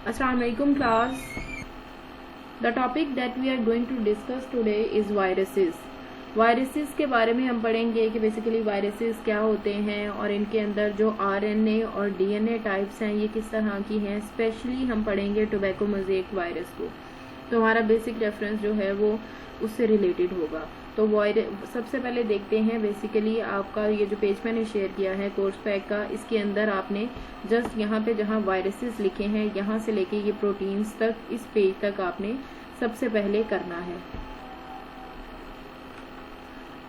Assalamualaikum class. The topic that we are going to discuss today is viruses. Viruses के बारे में हम पढ़ेंगे कि बेसिकली वायरसेस क्या होते हैं और इनके अंदर जो आरएनए और डीएनए टाइप्स हैं ये किस तरह की हैं। स्पेशली हम पढ़ेंगे टोबैको मोज़ेक वायरस को, तो हमारा बेसिक रेफरेंस जो है वो उससे रिलेटेड होगा। तो सबसे पहले देखते हैं बेसिकली आपका ये जो पेज मैंने शेयर किया है कोर्स पैक का, इसके अंदर आपने जस्ट यहाँ पे जहाँ वायरसेस लिखे हैं यहाँ से लेके ये प्रोटीन्स तक इस पेज तक आपने सबसे पहले करना है।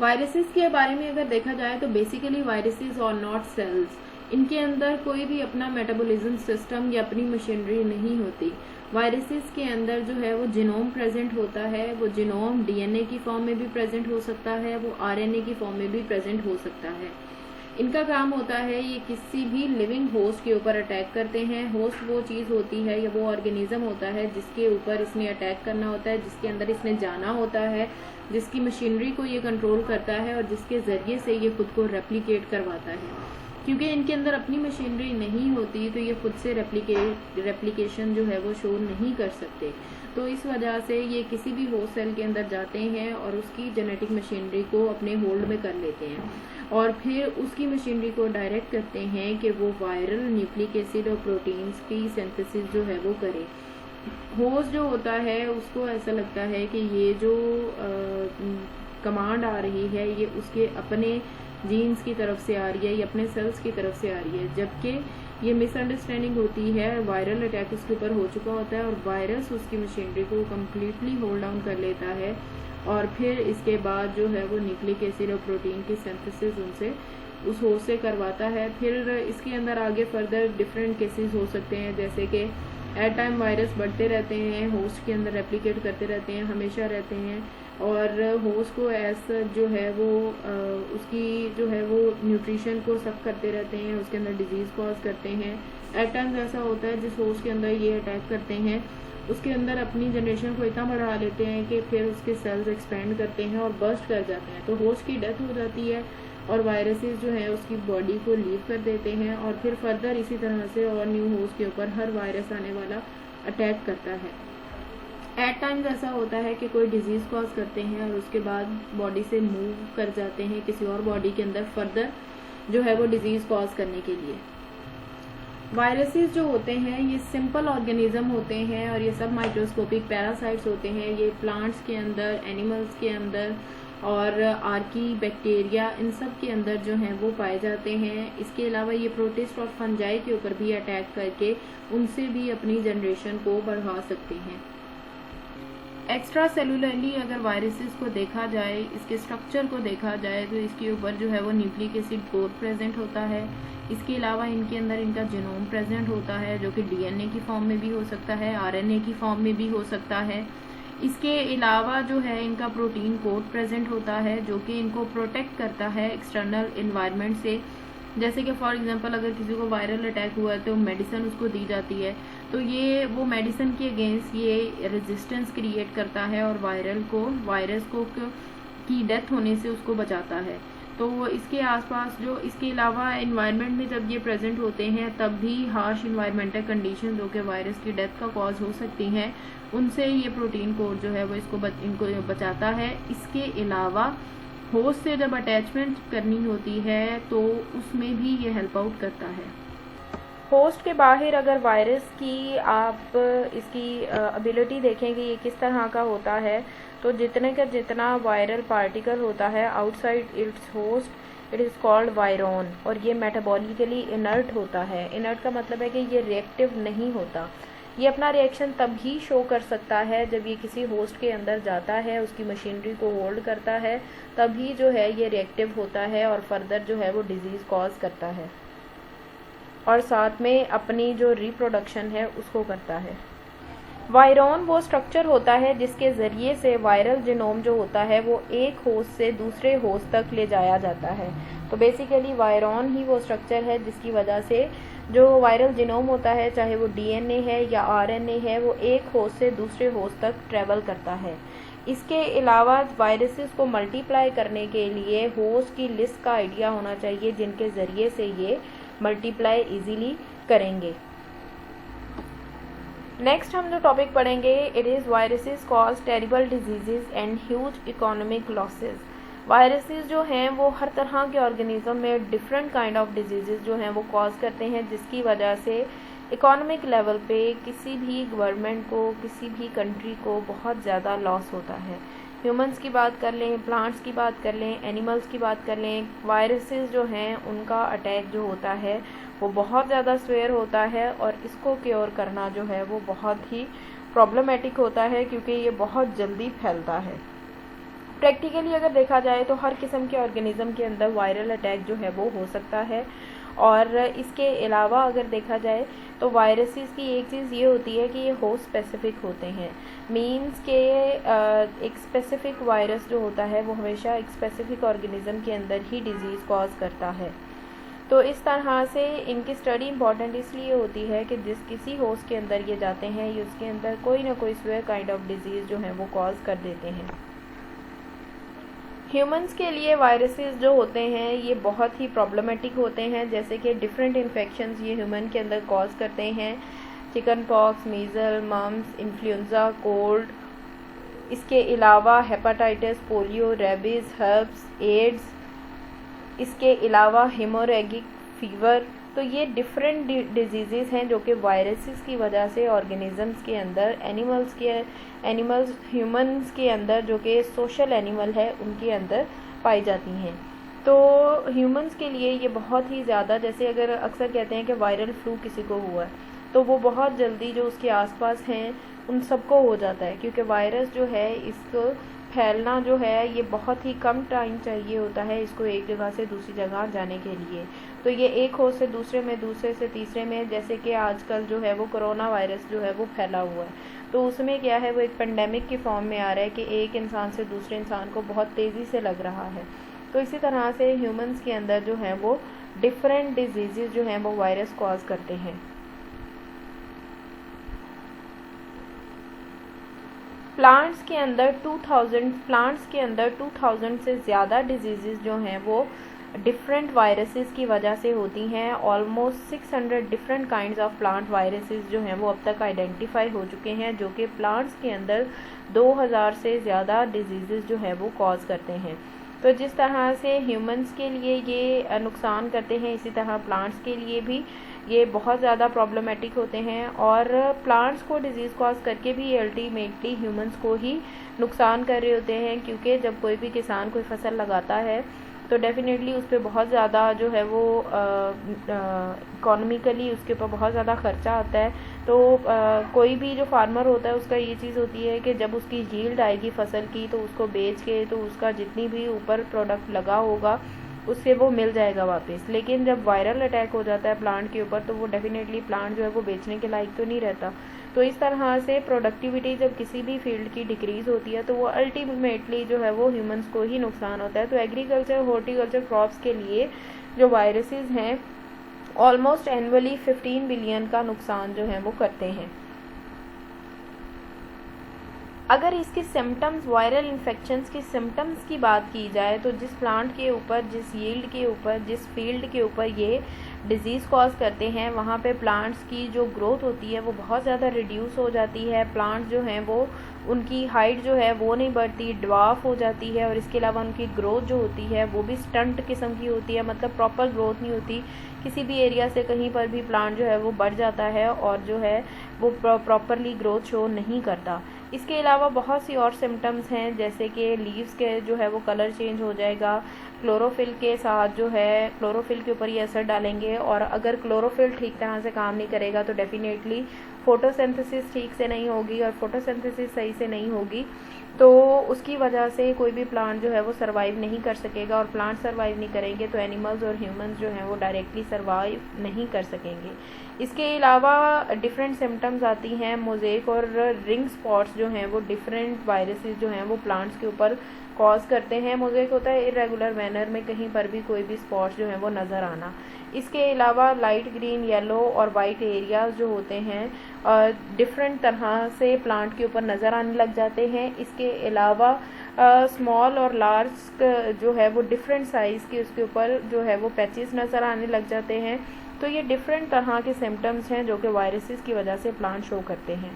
वायरसेस के बारे में अगर देखा जाए तो बेसिकली वायरसेस और नॉट सेल्स, इनके अंदर कोई भी अपना मेटाबॉलिज्म सिस्टम या अपनी मशीनरी नहीं होती। वायरसेस के अंदर जो है वो जीनोम प्रेजेंट होता है, वो जीनोम डीएनए की फॉर्म में भी प्रेजेंट हो सकता है, वो आरएनए की फॉर्म में भी प्रेजेंट हो सकता है। इनका काम होता है ये किसी भी लिविंग होस्ट के ऊपर अटैक करते हैं। होस्ट वो चीज़ होती है या वो ऑर्गेनिज्म होता है जिसके ऊपर इसने अटैक करना होता है, जिसके अंदर इसने जाना होता है, जिसकी मशीनरी को ये कंट्रोल करता है और जिसके ज़रिए से ये खुद को रेप्लिकेट करवाता है। क्योंकि इनके अंदर अपनी मशीनरी नहीं होती तो ये खुद से रेप्लिकेशन जो है वो शो नहीं कर सकते। तो इस वजह से ये किसी भी होस्ट सेल के अंदर जाते हैं और उसकी जेनेटिक मशीनरी को अपने होल्ड में कर लेते हैं और फिर उसकी मशीनरी को डायरेक्ट करते हैं कि वो वायरल न्यूक्लिक एसिड और प्रोटीन्स की सिंथेसिस जो है वो करे। होस्ट जो होता है उसको ऐसा लगता है कि ये जो कमांड आ रही है ये उसके अपने जीन्स की तरफ से आ रही है या अपने सेल्स की तरफ से आ रही है, जबकि ये मिसअंडरस्टैंडिंग होती है। वायरल अटैक उसके ऊपर हो चुका होता है और वायरस उसकी मशीनरी को कम्प्लीटली होल्ड डाउन कर लेता है और फिर इसके बाद जो है वो न्यूक्लिक एसिड और प्रोटीन की सिंथेसिस उनसे उस होस्ट से करवाता है। फिर इसके अंदर आगे फर्दर डिफरेंट केसेस हो सकते हैं, जैसे कि एट टाइम वायरस बढ़ते रहते हैं, होस्ट के अंदर रेप्लिकेट करते रहते हैं, हमेशा रहते हैं और होस्ट को ऐसा जो है वो उसकी जो है वो न्यूट्रिशन को सक करते रहते हैं, उसके अंदर डिजीज़ कॉज करते हैं। एट टाइम्स ऐसा होता है जिस होस्ट के अंदर ये अटैक करते हैं उसके अंदर अपनी जनरेशन को इतना बढ़ा लेते हैं कि फिर उसके सेल्स एक्सपेंड करते हैं और बर्स्ट कर जाते हैं, तो होस्ट की डेथ हो जाती है और वायरसेस जो है उसकी बॉडी को लीव कर देते हैं और फिर फर्दर इसी तरह से और न्यू होस्ट के ऊपर हर वायरस आने वाला अटैक करता है। एट टाइम्स ऐसा होता है कि कोई डिजीज़ कॉज करते हैं और उसके बाद बॉडी से मूव कर जाते हैं किसी और बॉडी के अंदर फर्दर जो है वो डिजीज़ कॉज करने के लिए। वायरसेस जो होते हैं ये सिंपल ऑर्गेनिज्म होते हैं और ये सब माइक्रोस्कोपिक पैरासाइट्स होते हैं। ये प्लांट्स के अंदर, एनिमल्स के अंदर और आर्की, बैक्टीरिया, इन सब के अंदर जो हैं वो पाए जाते हैं। इसके अलावा ये प्रोटिस्ट और फंजाई के ऊपर भी अटैक करके उनसे भी अपनी जनरेशन को बढ़ा सकते हैं। एक्स्ट्रा सेलुलरली अगर वायरसेस को देखा जाए, इसके स्ट्रक्चर को देखा जाए तो इसके ऊपर जो है वो न्यूक्लिक एसिड कोर प्रेजेंट होता है। इसके अलावा इनके अंदर इनका जीनोम प्रेजेंट होता है जो कि डीएनए की फॉर्म में भी हो सकता है, आरएनए की फॉर्म में भी हो सकता है। इसके अलावा जो है इनका प्रोटीन कोड प्रेजेंट होता है जो कि इनको प्रोटेक्ट करता है एक्सटर्नल इन्वायरमेंट से। जैसे कि फॉर एग्जांपल अगर किसी को वायरल अटैक हुआ है तो मेडिसिन उसको दी जाती है, तो ये वो मेडिसिन के अगेंस्ट ये रेजिस्टेंस क्रिएट करता है और वायरस को की डेथ होने से उसको बचाता है। तो इसके आसपास जो इसके अलावा इन्वायरमेंट में जब ये प्रेजेंट होते हैं तब भी हार्श इन्वायरमेंटल कंडीशन जो कि वायरस की डेथ का कॉज हो सकती हैं उनसे ये प्रोटीन कोड जो है वो इनको बचाता है। इसके अलावा होस्ट से जब अटैचमेंट करनी होती है तो उसमें भी ये हेल्प आउट करता है। होस्ट के बाहर अगर वायरस की आप इसकी एबिलिटी देखेंगे ये किस तरह का होता है, तो जितने का जितना वायरल पार्टिकल होता है outside its host it is called virion और ये मेटाबॉलिकली इनर्ट होता है। इनर्ट का मतलब है कि ये रिएक्टिव नहीं होता। ये अपना रिएक्शन तभी शो कर सकता है जब ये किसी होस्ट के अंदर जाता है, उसकी मशीनरी को होल्ड करता है, तभी जो है ये रिएक्टिव होता है और फर्दर जो है वो डिजीज़ कॉज करता है और साथ में अपनी जो रिप्रोडक्शन है उसको करता है। वायरॉन वो स्ट्रक्चर होता है जिसके ज़रिए से वायरल जीनोम जो होता है वो एक होस्ट से दूसरे होस्ट तक ले जाया जाता है। तो बेसिकली वायरॉन ही वो स्ट्रक्चर है जिसकी वजह से जो वायरल जीनोम होता है, चाहे वो डीएनए है या आरएनए है, वो एक होस्ट से दूसरे होस्ट तक ट्रेवल करता है। इसके अलावा वायरसेस को मल्टीप्लाई करने के लिए होस्ट की लिस्ट का आइडिया होना चाहिए जिनके ज़रिए से ये मल्टीप्लाई इजीली करेंगे। नेक्स्ट हम जो टॉपिक पढ़ेंगे, it is viruses cause terrible diseases and huge economic losses. Viruses जो हैं वो हर तरह के ऑर्गेनिज्म में डिफरेंट काइंड ऑफ डिजीजेज जो हैं वो कॉज करते हैं, जिसकी वजह से इकोनॉमिक लेवल पे किसी भी गवर्नमेंट को, किसी भी कंट्री को बहुत ज़्यादा लॉस होता है। ह्यूमंस की बात कर लें, प्लांट्स की बात कर लें, एनिमल्स की बात कर लें, वायरसेस जो हैं उनका अटैक जो होता है वो बहुत ज़्यादा स्वेयर होता है और इसको क्योर करना जो है वो बहुत ही प्रॉब्लमेटिक होता है, क्योंकि ये बहुत जल्दी फैलता है। प्रैक्टिकली अगर देखा जाए तो हर किस्म के ऑर्गेनिज्म के अंदर वायरल अटैक जो है वो हो सकता है। और इसके अलावा अगर देखा जाए तो वायरसेस की एक चीज़ ये होती है कि ये होस्ट स्पेसिफिक होते हैं। मींस के एक स्पेसिफिक वायरस जो होता है वो हमेशा एक स्पेसिफिक ऑर्गेनिज्म के अंदर ही डिजीज़ कॉज करता है। तो इस तरह से इनकी स्टडी इम्पॉर्टेंट इसलिए होती है कि जिस किसी होस्ट के अंदर ये जाते हैं, ये उसके अंदर कोई ना कोई स्वेयर काइंड ऑफ डिजीज़ जो है वो कॉज कर देते हैं। ह्यूमंस के लिए वायरसेस जो होते हैं ये बहुत ही प्रॉब्लमेटिक होते हैं, जैसे कि डिफरेंट इन्फेक्शंस ये ह्यूमन के अंदर कॉज करते हैं। Chicken pox, measles, mumps, influenza, cold, इसके अलावा hepatitis, polio, rabies, herpes, AIDS, इसके अलावा हेमोरेगिक फीवर। तो ये डिफरेंट डिजीज़ेस हैं जो कि वायरसेस की वजह से ऑर्गेनिजम्स के अंदर, एनिमल्स ह्यूमंस के अंदर जो कि सोशल एनिमल है उनके अंदर पाई जाती हैं। तो ह्यूमंस के लिए ये बहुत ही ज़्यादा, जैसे अगर अक्सर कहते हैं कि वायरल फ्लू किसी को हुआ है तो वो बहुत जल्दी जो उसके आसपास हैं उन सबको हो जाता है, क्योंकि वायरस जो है इसको फैलना जो है ये बहुत ही कम टाइम चाहिए होता है इसको एक जगह से दूसरी जगह जाने के लिए। तो ये एक होस्ट से दूसरे में, दूसरे से तीसरे में, जैसे कि आजकल जो है वो कोरोना वायरस जो है वो फैला हुआ है, तो उसमें क्या है वो एक पेंडेमिक की फॉर्म में आ रहा है कि एक इंसान से दूसरे इंसान को बहुत तेज़ी से लग रहा है। तो इसी तरह से ह्यूमंस के अंदर जो है वो डिफरेंट डिजीज़ जो हैं वो वायरस कॉज करते हैं। प्लांट्स के अंदर 2000 से ज़्यादा डिजीज़ जो हैं वो डिफरेंट वायरसेस की वजह से होती हैं। Almost 600 different kinds of plant viruses जो हैं वो अब तक आइडेंटिफाई हो चुके हैं, जो कि प्लांट्स के अंदर 2000 से ज़्यादा डिजीज़ जो है वो कॉज करते हैं। तो जिस तरह से ह्यूमंस के लिए ये नुकसान करते हैं, इसी तरह प्लांट्स के लिए भी ये बहुत ज़्यादा प्रॉब्लमेटिक होते हैं। और प्लांट्स को डिजीज़ कॉज करके भी अल्टीमेटली ह्यूमंस को ही नुकसान कर रहे होते हैं, क्योंकि जब कोई भी किसान कोई फसल लगाता है तो डेफिनेटली उस पर बहुत ज़्यादा जो है वो इकोनॉमिकली उसके ऊपर बहुत ज़्यादा खर्चा आता है। तो कोई भी जो फार्मर होता है उसका ये चीज़ होती है कि जब उसकी यील्ड आएगी फसल की तो उसको बेच के तो उसका जितनी भी ऊपर प्रोडक्ट लगा होगा उससे वो मिल जाएगा वापस। लेकिन जब वायरल अटैक हो जाता है प्लांट के ऊपर तो वो डेफिनेटली प्लांट जो है वो बेचने के लायक तो नहीं रहता। तो इस तरह से प्रोडक्टिविटी जब किसी भी फील्ड की डिक्रीज़ होती है तो वो अल्टीमेटली जो है वो ह्यूमंस को ही नुकसान होता है। तो एग्रीकल्चर, हॉर्टिकल्चर क्रॉप्स के लिए जो वायरसेस हैं ऑलमोस्ट एनुअली 15 बिलियन का नुकसान जो है वो करते हैं। अगर इसके सिम्टम्स, वायरल इन्फेक्शंस के सिम्टम्स की बात की जाए तो जिस प्लांट के ऊपर, जिस यील्ड के ऊपर, जिस फील्ड के ऊपर ये डिजीज़ कॉज करते हैं वहाँ पे प्लांट्स की जो ग्रोथ होती है वो बहुत ज़्यादा रिड्यूस हो जाती है। प्लांट जो हैं वो, उनकी हाइट जो है वो नहीं बढ़ती, ड्वार्फ हो जाती है। और इसके अलावा उनकी ग्रोथ जो होती है वो भी स्टंट किस्म की होती है, मतलब प्रॉपर ग्रोथ नहीं होती। किसी भी एरिया से कहीं पर भी प्लांट जो है वो बढ़ जाता है और जो है वो प्रॉपरली ग्रोथ शो नहीं करता। इसके अलावा बहुत सी और सिम्टम्स हैं, जैसे कि लीव्स के जो है वो कलर चेंज हो जाएगा। क्लोरोफिल के साथ जो है, क्लोरोफिल के ऊपर ये असर डालेंगे, और अगर क्लोरोफिल ठीक तरह से काम नहीं करेगा तो डेफिनेटली फोटोसिंथेसिस ठीक से नहीं होगी, और फोटोसिंथेसिस सही से नहीं होगी तो उसकी वजह से कोई भी प्लांट जो है वो सर्वाइव नहीं कर सकेगा। और प्लांट सर्वाइव नहीं करेंगे तो एनिमल्स और ह्यूमंस जो हैं वो डायरेक्टली सर्वाइव नहीं कर सकेंगे। इसके अलावा डिफरेंट सिम्टम्स आती हैं। मोज़ेक और रिंग स्पॉट्स जो हैं वो डिफरेंट वायरसेस जो हैं वो प्लांट्स के ऊपर कॉज करते हैं। मोज़ेक होता है इरेगुलर मैनर में कहीं पर भी कोई भी स्पॉट्स जो हैं वो नज़र आना। इसके अलावा लाइट ग्रीन, येलो और वाइट एरियाज जो होते हैं डिफरेंट तरह से प्लांट के ऊपर नज़र आने लग जाते हैं। इसके अलावा स्मॉल और लार्ज जो है वो डिफरेंट साइज़ के उसके ऊपर जो है वो पैचेस नज़र आने लग जाते हैं। तो तो ये डिफरेंट तरह के सिम्टम्स हैं जो कि वायरसेस की वजह से प्लांट शो करते हैं।